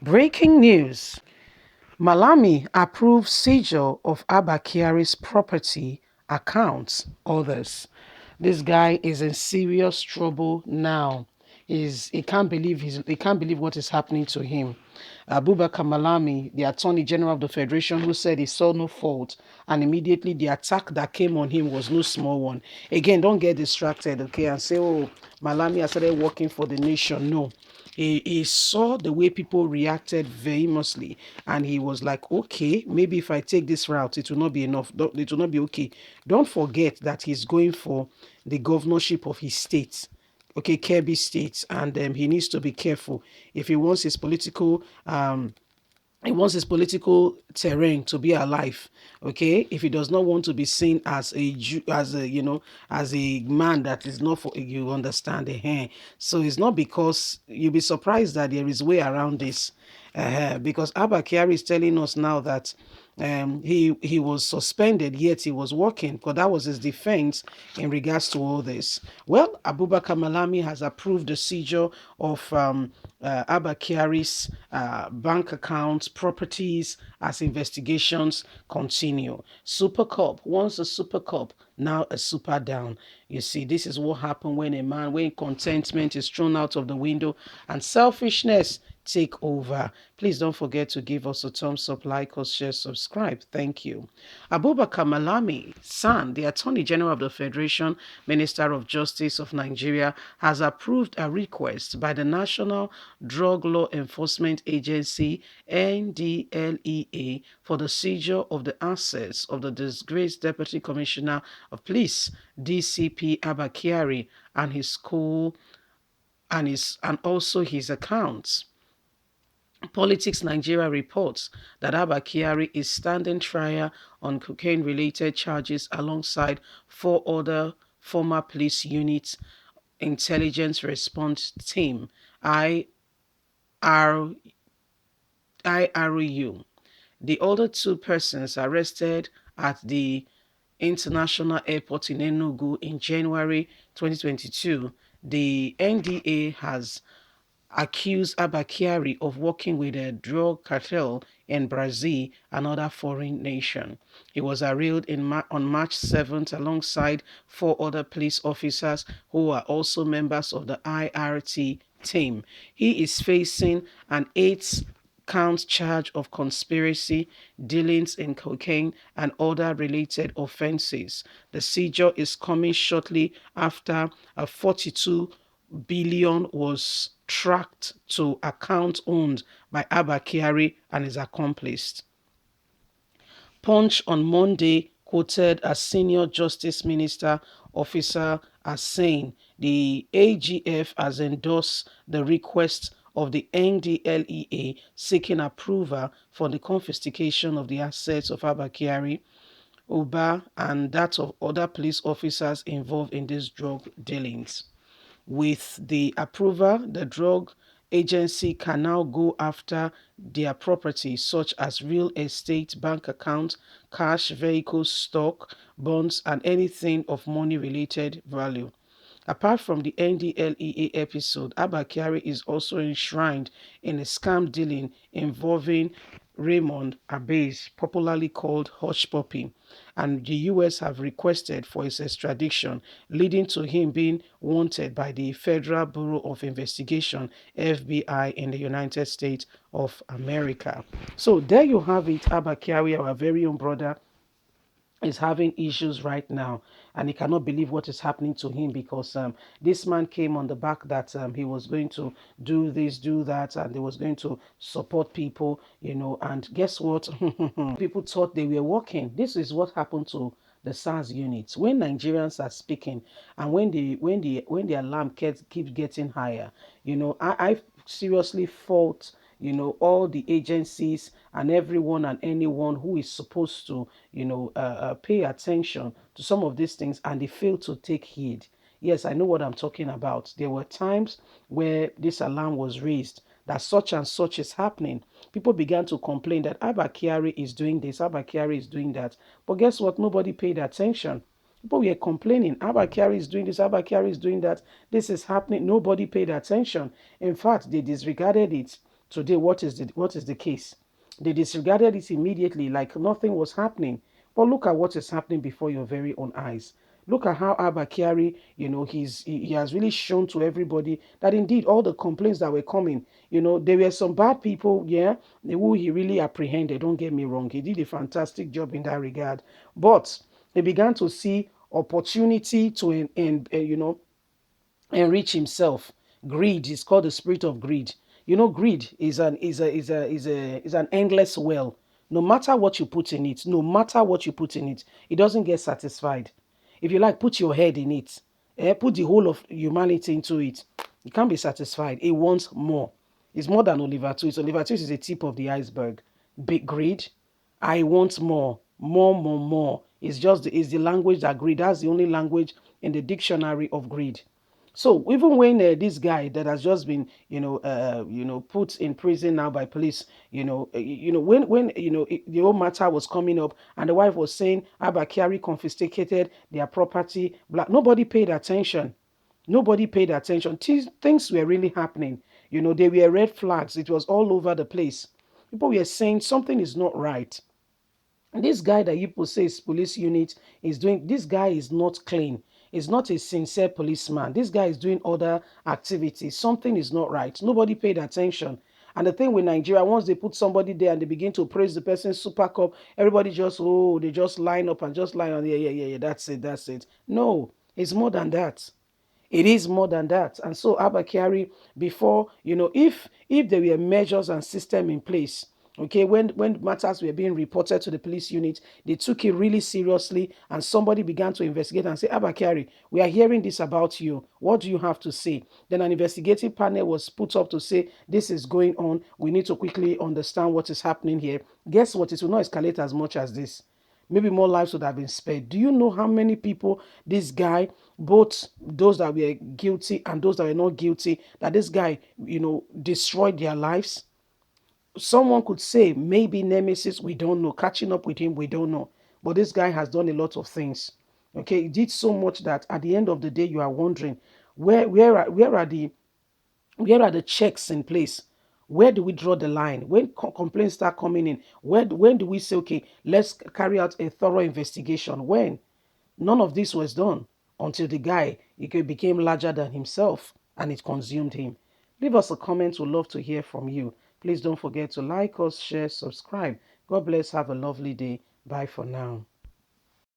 Breaking news. Malami approves seizure of Abba Kyari's property accounts others. This guy is in serious trouble now. He can't believe what is happening to him. Abubakar Malami, the Attorney General of the Federation, who said he saw no fault, and immediately the attack that came on him was no small one. Again, don't get distracted, okay, and say, oh, Malami has started working for the nation. No, he saw the way people reacted vehemently, and he was like, okay, maybe if I take this route, it will not be enough. It will not be okay. Don't forget that he's going for the governorship of his state, okay, Kirby State, and he needs to be careful if he wants his political terrain to be alive. Okay, if he does not want to be seen as as a man that is not for you, understand the hair. So it's not, because you'll be surprised that there is way around this. Because Abba Kyari is telling us now that he was suspended, yet he was working, because that was his defense in regards to all this. Well, Abubakar Malami has approved the seizure of Abba Kyari's bank accounts, properties, as investigations continue. Super Cup, once a Super Cup, now a Super Down. You see, this is what happens when contentment is thrown out of the window and selfishness take over. Please don't forget to give us a thumbs up, like us, share, subscribe. Thank you. Abubakar Malami, son, the Attorney General of the Federation, Minister of Justice of Nigeria, has approved a request by the National Drug Law Enforcement Agency, Ndlea, for the seizure of the assets of the disgraced Deputy Commissioner of Police, DCP Abba Kyari, and his school and also his accounts. Politics Nigeria reports that Abba Kyari is standing trial on cocaine-related charges alongside four other former police units intelligence response team IR, IRU. The other two persons arrested at the International Airport in Enugu in January 2022. The NDA has accused Abba Kyari of working with a drug cartel in Brazil, another foreign nation. He was arraigned on March 7th alongside four other police officers who are also members of the IRT team. He is facing an 8-count charge of conspiracy, dealings in cocaine, and other related offenses. The seizure is coming shortly after a 42 billion was tracked to account owned by Abba Kyari and his accomplice. Punch on Monday quoted a senior justice minister officer as saying the AGF has endorsed the request of the NDLEA seeking approval for the confiscation of the assets of Abba Kyari, Uba, and that of other police officers involved in these drug dealings. With the approval, the drug agency can now go after their property, such as real estate, bank accounts, cash, vehicles, stock, bonds, and anything of money-related value. Apart from the NDLEA episode, Abba Kyari is also enshrined in a scam dealing involving Raymond Abbas, popularly called Hush Puppy, and the US have requested for his extradition, leading to him being wanted by the Federal Bureau of Investigation, FBI, in the United States of America. So there you have it. Abba Kyari, our very own brother, is having issues right now, and he cannot believe what is happening to him, because this man came on the back that he was going to do this, do that, and he was going to support people, and guess what? People thought they were working. This is what happened to the SARS units when Nigerians are speaking, and when the alarm keeps getting higher. I seriously fault all the agencies and everyone and anyone who is supposed to pay attention to some of these things, and they fail to take heed. Yes, I know what I'm talking about. There were times where this alarm was raised that such and such is happening. People began to complain that Abba Kyari is doing this, Abba Kyari is doing that. But guess what? Nobody paid attention. People were complaining, Abba Kyari is doing this, Abba Kyari is doing that. This is happening. Nobody paid attention. In fact, they disregarded it. Today, what is the case? They disregarded it immediately, like nothing was happening. But look at what is happening before your very own eyes. Look at how Abba Kyari, he has really shown to everybody that indeed all the complaints that were coming, there were some bad people, yeah, who he really apprehended. Don't get me wrong, he did a fantastic job in that regard. But he began to see opportunity to, enrich himself. Greed is called the spirit of greed. Greed is an endless well. No matter what you put in it, no matter what you put in it, it doesn't get satisfied. If you like, put your head in it, put the whole of humanity into it. It can't be satisfied. It wants more. It's more than Oliver Twist. Oliver Twist is the tip of the iceberg. Big greed. I want more, more, more, more. It's the language that greed. That's the only language in the dictionary of greed. So even when this guy that has just been, put in prison now by police, when the whole matter was coming up, and the wife was saying Abba Kyari confiscated their property, nobody paid attention. Nobody paid attention. Things were really happening. They were red flags. It was all over the place. People were saying something is not right. This guy that you say is police unit is doing, this guy is not clean. He's not a sincere policeman. This guy is doing other activities. Something is not right. Nobody paid attention. And the thing with Nigeria, once they put somebody there and they begin to praise the person's super cup, everybody just, they just line up and just line on. Yeah, yeah, yeah, yeah, that's it, that's it. No, it's more than that. It is more than that. And so Abba Kyari, before, if there were measures and system in place, okay, when matters were being reported to the police unit, they took it really seriously, and somebody began to investigate and say, Abba Kyari, we are hearing this about you. What do you have to say? Then an investigative panel was put up to say, this is going on. We need to quickly understand what is happening here. Guess what? It will not escalate as much as this. Maybe more lives would have been spared. Do you know how many people this guy, both those that were guilty and those that were not guilty, that this guy, destroyed their lives? Someone could say maybe nemesis, we don't know. Catching up with him, we don't know. But this guy has done a lot of things. Okay, he did so much that at the end of the day, you are wondering where are the checks in place? Where do we draw the line? When complaints start coming in, when do we say, okay, let's carry out a thorough investigation? When? None of this was done until the guy became larger than himself and it consumed him. Leave us a comment. We'd love to hear from you. Please don't forget to like us, share, subscribe. God bless. Have a lovely day. Bye for now.